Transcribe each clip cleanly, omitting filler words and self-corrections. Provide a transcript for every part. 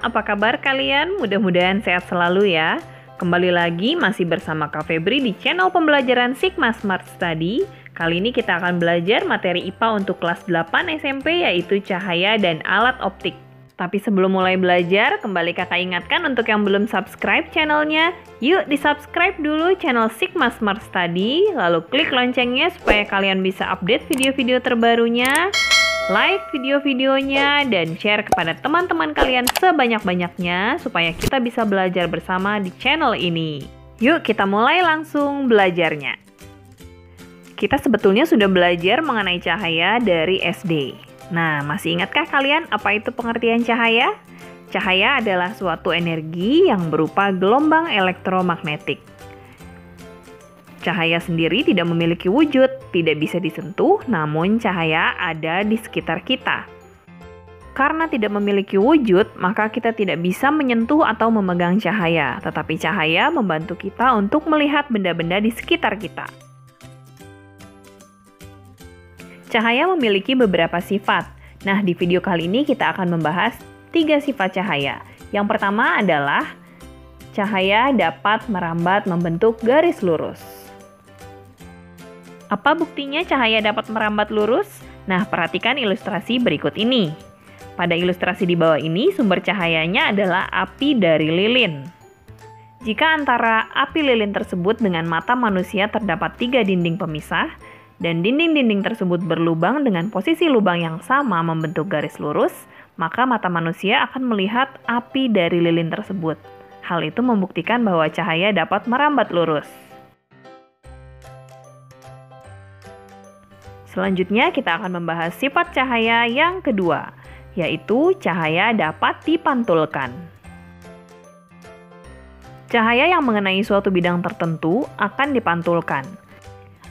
apa kabar kalian? Mudah-mudahan sehat selalu ya. Kembali lagi masih bersama Kak Febri di channel pembelajaran Sigma Smart Study. Kali ini kita akan belajar materi IPA untuk kelas 8 SMP yaitu cahaya dan alat optik. Tapi sebelum mulai belajar, kembali kakak ingatkan untuk yang belum subscribe channelnya, yuk di-subscribe dulu channel Sigma Smart Study, lalu klik loncengnya supaya kalian bisa update video-video terbarunya. Like video-videonya dan share kepada teman-teman kalian sebanyak-banyaknya supaya kita bisa belajar bersama di channel ini. Yuk kita mulai langsung belajarnya. Kita sebetulnya sudah belajar mengenai cahaya dari SD. Nah, masih ingatkah kalian apa itu pengertian cahaya? Cahaya adalah suatu energi yang berupa gelombang elektromagnetik. Cahaya sendiri tidak memiliki wujud, tidak bisa disentuh, namun cahaya ada di sekitar kita. Karena tidak memiliki wujud, maka kita tidak bisa menyentuh atau memegang cahaya, tetapi cahaya membantu kita untuk melihat benda-benda di sekitar kita. Cahaya memiliki beberapa sifat. Nah, di video kali ini kita akan membahas 3 sifat cahaya. Yang pertama adalah cahaya dapat merambat membentuk garis lurus. Apa buktinya cahaya dapat merambat lurus? Nah, perhatikan ilustrasi berikut ini. Pada ilustrasi di bawah ini, sumber cahayanya adalah api dari lilin. Jika antara api lilin tersebut dengan mata manusia terdapat 3 dinding pemisah, dan dinding-dinding tersebut berlubang dengan posisi lubang yang sama membentuk garis lurus, maka mata manusia akan melihat api dari lilin tersebut. Hal itu membuktikan bahwa cahaya dapat merambat lurus. Selanjutnya kita akan membahas sifat cahaya yang kedua, yaitu cahaya dapat dipantulkan. Cahaya yang mengenai suatu bidang tertentu akan dipantulkan.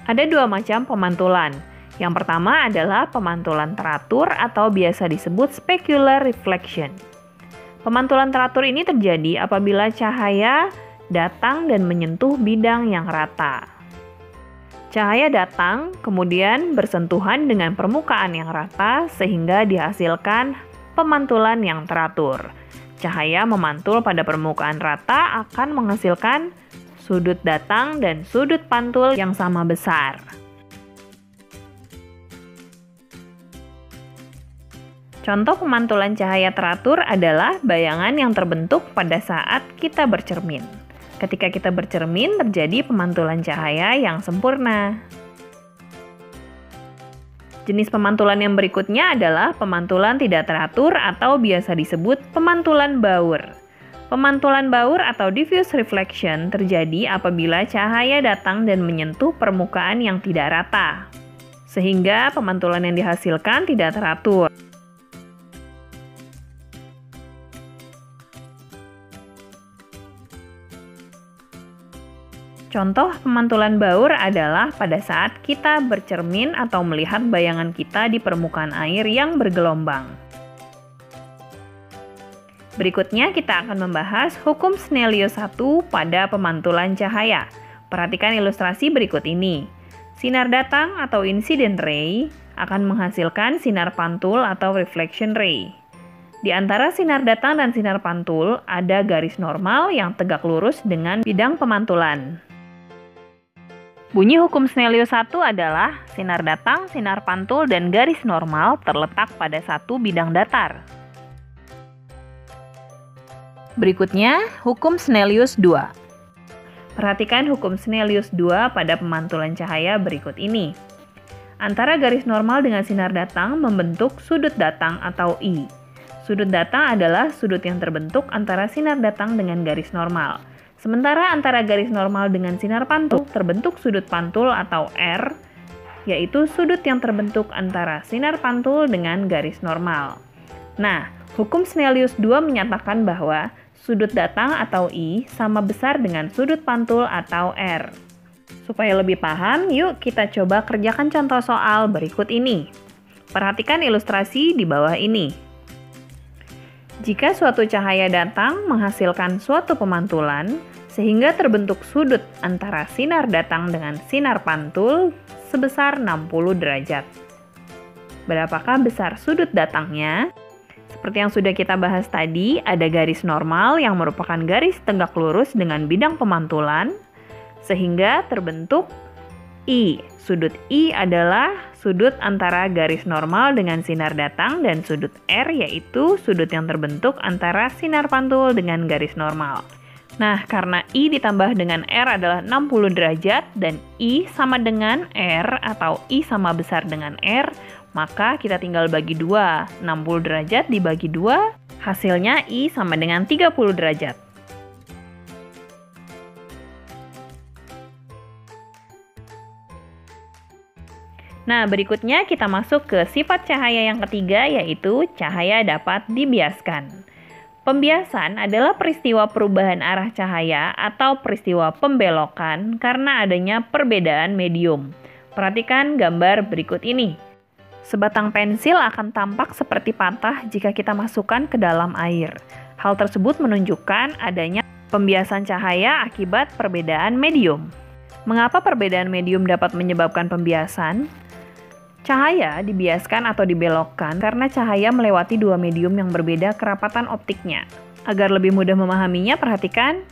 Ada 2 macam pemantulan. Yang pertama adalah pemantulan teratur atau biasa disebut specular reflection. Pemantulan teratur ini terjadi apabila cahaya datang dan menyentuh bidang yang rata. Cahaya datang, kemudian bersentuhan dengan permukaan yang rata sehingga dihasilkan pemantulan yang teratur. Cahaya memantul pada permukaan rata akan menghasilkan sudut datang dan sudut pantul yang sama besar. Contoh pemantulan cahaya teratur adalah bayangan yang terbentuk pada saat kita bercermin. Ketika kita bercermin, terjadi pemantulan cahaya yang sempurna. Jenis pemantulan yang berikutnya adalah pemantulan tidak teratur atau biasa disebut pemantulan baur. Pemantulan baur atau diffuse reflection terjadi apabila cahaya datang dan menyentuh permukaan yang tidak rata, sehingga pemantulan yang dihasilkan tidak teratur. Contoh pemantulan baur adalah pada saat kita bercermin atau melihat bayangan kita di permukaan air yang bergelombang. Berikutnya kita akan membahas hukum Snellius 1 pada pemantulan cahaya. Perhatikan ilustrasi berikut ini. Sinar datang atau incident ray akan menghasilkan sinar pantul atau reflection ray. Di antara sinar datang dan sinar pantul ada garis normal yang tegak lurus dengan bidang pemantulan. Bunyi hukum Snellius 1 adalah sinar datang, sinar pantul, dan garis normal terletak pada satu bidang datar. Berikutnya, hukum Snellius 2. Perhatikan hukum Snellius 2 pada pemantulan cahaya berikut ini. Antara garis normal dengan sinar datang membentuk sudut datang atau I. Sudut datang adalah sudut yang terbentuk antara sinar datang dengan garis normal. Sementara antara garis normal dengan sinar pantul terbentuk sudut pantul atau R, yaitu sudut yang terbentuk antara sinar pantul dengan garis normal. Nah, hukum Snellius 2 menyatakan bahwa sudut datang atau I sama besar dengan sudut pantul atau R. Supaya lebih paham, yuk kita coba kerjakan contoh soal berikut ini. Perhatikan ilustrasi di bawah ini. Jika suatu cahaya datang menghasilkan suatu pemantulan, sehingga terbentuk sudut antara sinar datang dengan sinar pantul sebesar 60 derajat. Berapakah besar sudut datangnya? Seperti yang sudah kita bahas tadi, ada garis normal yang merupakan garis tegak lurus dengan bidang pemantulan, sehingga terbentuk I. Sudut I adalah sudut antara garis normal dengan sinar datang, dan sudut R yaitu sudut yang terbentuk antara sinar pantul dengan garis normal. Nah, karena I ditambah dengan R adalah 60 derajat dan I sama dengan R atau I sama besar dengan R, maka kita tinggal bagi 2. 60 derajat dibagi 2, hasilnya I sama dengan 30 derajat. Nah, berikutnya kita masuk ke sifat cahaya yang ketiga, yaitu cahaya dapat dibiaskan. Pembiasan adalah peristiwa perubahan arah cahaya atau peristiwa pembelokan karena adanya perbedaan medium. Perhatikan gambar berikut ini. Sebatang pensil akan tampak seperti patah jika kita masukkan ke dalam air. Hal tersebut menunjukkan adanya pembiasan cahaya akibat perbedaan medium. Mengapa perbedaan medium dapat menyebabkan pembiasan? Cahaya dibiaskan atau dibelokkan karena cahaya melewati dua medium yang berbeda kerapatan optiknya. Agar lebih mudah memahaminya, perhatikan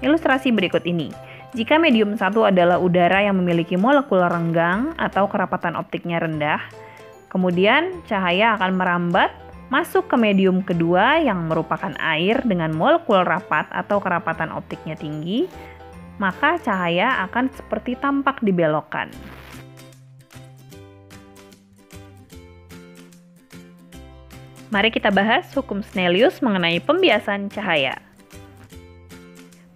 ilustrasi berikut ini. Jika medium satu adalah udara yang memiliki molekul renggang atau kerapatan optiknya rendah, kemudian cahaya akan merambat masuk ke medium kedua yang merupakan air dengan molekul rapat atau kerapatan optiknya tinggi, maka cahaya akan seperti tampak dibelokkan. Mari kita bahas hukum Snellius mengenai pembiasan cahaya.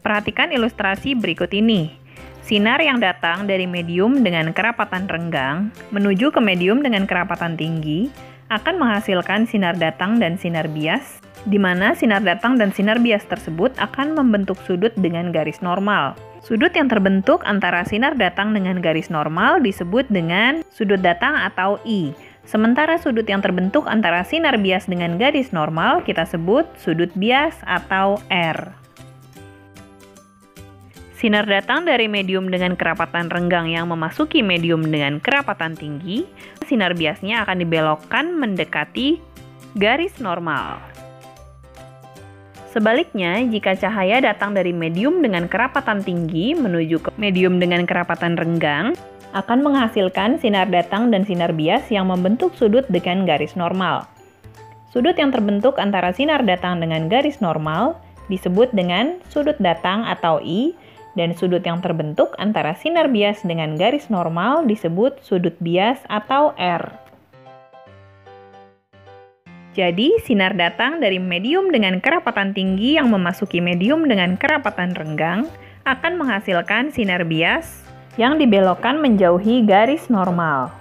Perhatikan ilustrasi berikut ini. Sinar yang datang dari medium dengan kerapatan renggang menuju ke medium dengan kerapatan tinggi akan menghasilkan sinar datang dan sinar bias, di mana sinar datang dan sinar bias tersebut akan membentuk sudut dengan garis normal. Sudut yang terbentuk antara sinar datang dengan garis normal disebut dengan sudut datang atau I. Sementara sudut yang terbentuk antara sinar bias dengan garis normal kita sebut sudut bias atau R. Sinar datang dari medium dengan kerapatan renggang yang memasuki medium dengan kerapatan tinggi, sinar biasnya akan dibelokkan mendekati garis normal. Sebaliknya, jika cahaya datang dari medium dengan kerapatan tinggi menuju ke medium dengan kerapatan renggang, akan menghasilkan sinar datang dan sinar bias yang membentuk sudut dengan garis normal. Sudut yang terbentuk antara sinar datang dengan garis normal disebut dengan sudut datang atau I, dan sudut yang terbentuk antara sinar bias dengan garis normal disebut sudut bias atau R. Jadi, sinar datang dari medium dengan kerapatan tinggi yang memasuki medium dengan kerapatan renggang akan menghasilkan sinar bias yang dibelokkan menjauhi garis normal.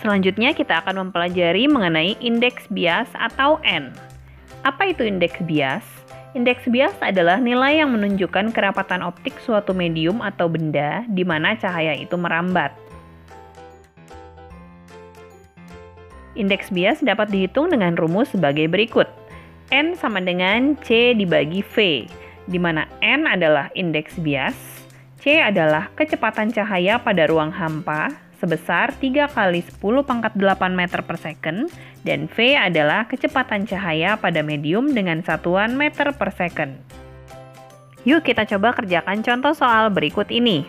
Selanjutnya kita akan mempelajari mengenai indeks bias atau N. Apa itu indeks bias? Indeks bias adalah nilai yang menunjukkan kerapatan optik suatu medium atau benda di mana cahaya itu merambat. Indeks bias dapat dihitung dengan rumus sebagai berikut. N sama dengan C dibagi V, di mana N adalah indeks bias, C adalah kecepatan cahaya pada ruang hampa sebesar 3 kali 10 pangkat 8 meter per second, dan V adalah kecepatan cahaya pada medium dengan satuan meter per second. Yuk kita coba kerjakan contoh soal berikut ini.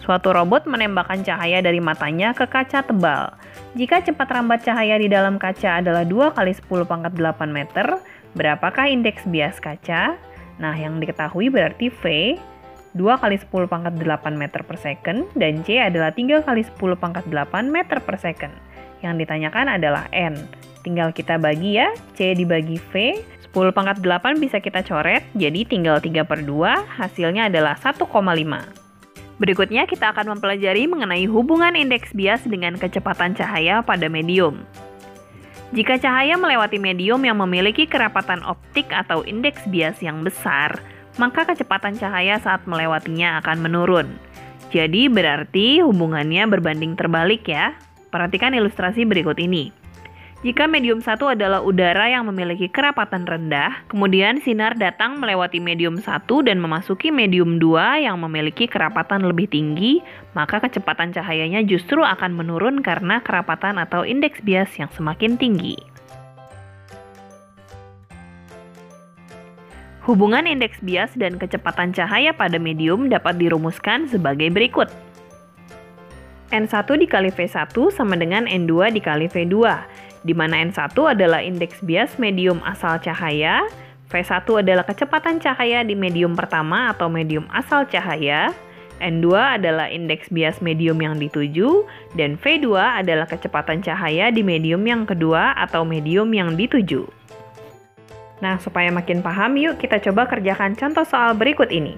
Suatu robot menembakkan cahaya dari matanya ke kaca tebal. Jika cepat rambat cahaya di dalam kaca adalah 2 kali 10 pangkat 8 meter, berapakah indeks bias kaca? Nah, yang diketahui berarti V 2 kali 10 pangkat 8 meter per second, dan C adalah 3 kali 10 pangkat 8 meter per second. Yang ditanyakan adalah N. Tinggal kita bagi ya, C dibagi V, 10 pangkat 8 bisa kita coret, jadi tinggal 3/2, hasilnya adalah 1,5. Berikutnya kita akan mempelajari mengenai hubungan indeks bias dengan kecepatan cahaya pada medium. Jika cahaya melewati medium yang memiliki kerapatan optik atau indeks bias yang besar, maka kecepatan cahaya saat melewatinya akan menurun. Jadi berarti hubungannya berbanding terbalik ya. Perhatikan ilustrasi berikut ini. Jika medium 1 adalah udara yang memiliki kerapatan rendah, kemudian sinar datang melewati medium 1 dan memasuki medium 2 yang memiliki kerapatan lebih tinggi, maka kecepatan cahayanya justru akan menurun karena kerapatan atau indeks bias yang semakin tinggi. Hubungan indeks bias dan kecepatan cahaya pada medium dapat dirumuskan sebagai berikut. N1 dikali V1 sama dengan N2 dikali V2, di mana N1 adalah indeks bias medium asal cahaya, V1 adalah kecepatan cahaya di medium pertama atau medium asal cahaya, N2 adalah indeks bias medium yang dituju, dan V2 adalah kecepatan cahaya di medium yang kedua atau medium yang dituju. Nah, supaya makin paham, yuk kita coba kerjakan contoh soal berikut ini.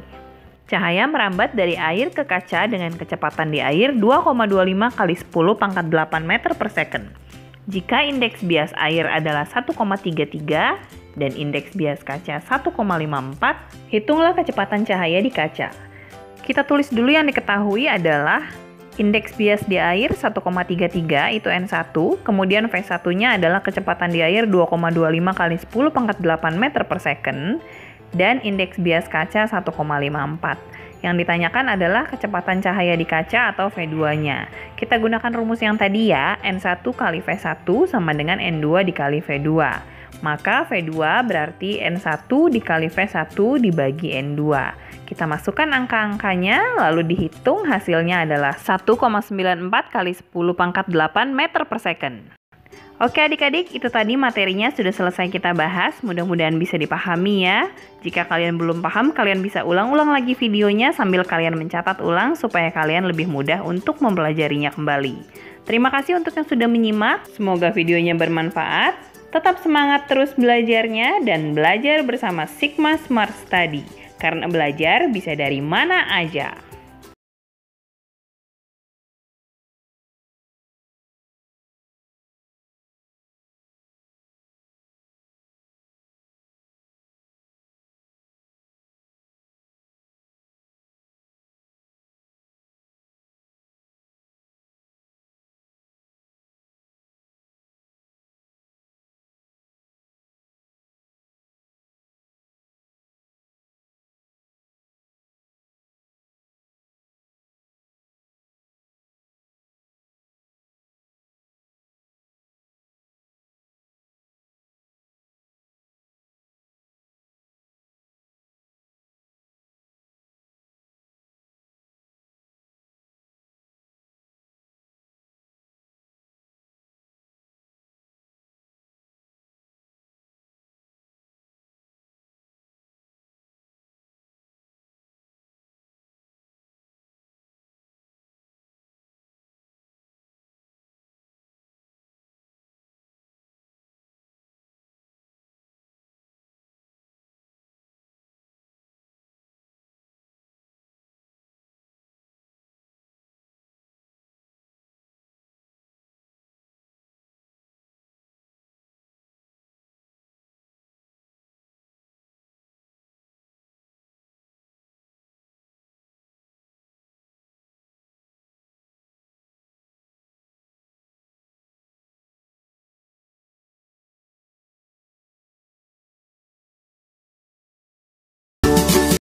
Cahaya merambat dari air ke kaca dengan kecepatan di air 2,25 kali 10 pangkat 8 meter per second. Jika indeks bias air adalah 1,33 dan indeks bias kaca 1,54, hitunglah kecepatan cahaya di kaca. Kita tulis dulu yang diketahui adalah indeks bias di air 1,33 itu N1, kemudian V1-nya adalah kecepatan di air 2,25 kali 10 pangkat 8 meter per second, dan indeks bias kaca 1,54. Yang ditanyakan adalah kecepatan cahaya di kaca atau V2-nya. Kita gunakan rumus yang tadi ya, N1 kali V1 sama dengan N2 dikali V2. Maka V2 berarti N1 dikali V1 dibagi N2. Kita masukkan angka-angkanya, lalu dihitung hasilnya adalah 1,94 kali 10 pangkat 8 meter per second. Oke adik-adik, itu tadi materinya sudah selesai kita bahas, mudah-mudahan bisa dipahami ya. Jika kalian belum paham, kalian bisa ulang-ulang lagi videonya sambil kalian mencatat ulang supaya kalian lebih mudah untuk mempelajarinya kembali. Terima kasih untuk yang sudah menyimak, semoga videonya bermanfaat. Tetap semangat terus belajarnya dan belajar bersama Sigma Smart Study, karena belajar bisa dari mana aja.